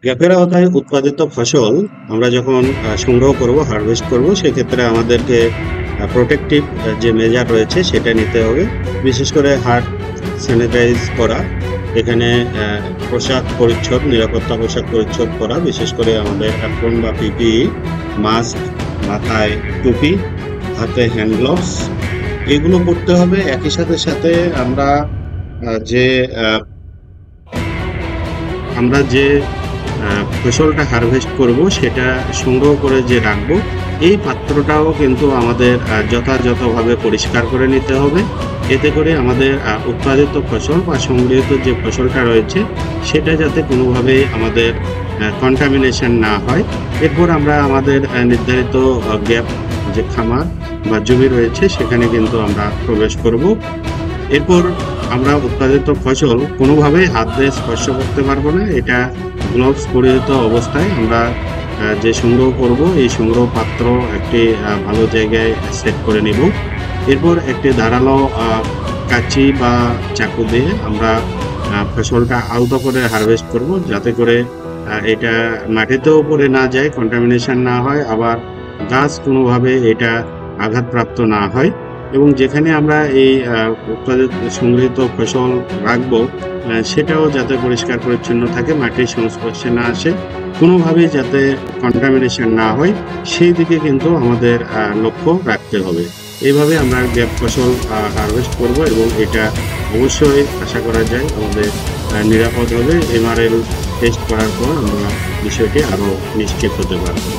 গ্যাপের আওতায় উৎপাদিত ফসল আমরা যখন সংগ্রহ করব, হারভেস্ট করব, সেক্ষেত্রে আমাদেরকে প্রোটেক্টিভ যে মেজার রয়েছে সেটা নিতে হবে। বিশেষ করে হাত স্যানিটাইজ করা, এখানে পোশাক পরিচ্ছদ, নিরাপত্তা পোশাক পরিচ্ছদ করা, বিশেষ করে আমাদের অ্যাপ্রন বা পিপিই, মাস্ক, মাথায় টুপি, হাতে হ্যান্ড গ্লোভস, এগুলো পরতে হবে। একই সাথে সাথে আমরা যে আমরা যে ফসলটা হারভেস্ট করব সেটা সংগ্রহ করে যে রাখবো, এই পাত্রটাও কিন্তু আমাদের যথাযথভাবে পরিষ্কার করে নিতে হবে। এতে করে আমাদের উৎপাদিত ফসল বা সংগৃহীত যে ফসলটা রয়েছে সেটা যাতে কোনোভাবে আমাদের কন্টামিনেশন না হয়। এরপর আমরা আমাদের নির্ধারিত গ্যাপ যে খামার বা জমি রয়েছে সেখানে কিন্তু আমরা প্রবেশ করব। এরপর আমরা উৎপাদিত ফসল কোনোভাবেই হাত দিয়ে স্পর্শ করতে পারবো না। এটা গ্লোভস পরিহিত অবস্থায় আমরা যে সংগ্রহ করব, এই সংগ্রহ পাত্র একটি ভালো জায়গায় সেট করে নিব। এরপর একটি ধারালো কাঁচি বা চাকু দিয়ে আমরা ফসলটা আলতো করে হারভেস্ট করব, যাতে করে এটা মাটিতেও পড়ে না যায়, কন্টামিনেশন না হয়, আবার গাছ কোনোভাবে এটা আঘাতপ্রাপ্ত না হয়। এবং যেখানে আমরা এই উৎপাদিত সংগৃহীত ফসল রাখবো সেটাও যাতে পরিষ্কার পরিচ্ছন্ন থাকে, মাটির সংস্পর্শে না আসে, কোনোভাবেই যাতে কন্টামিনেশন না হয়, সেই দিকে কিন্তু আমাদের লক্ষ্য রাখতে হবে। এইভাবে আমরা গ্যাপ ফসল হারভেস্ট করব এবং এটা অবশ্যই আশা করা যায় আমাদের নিরাপদ হবে। এমআরএল টেস্ট করার পর আমরা বিষয়টি আরো নিশ্চিত হতে পারবো।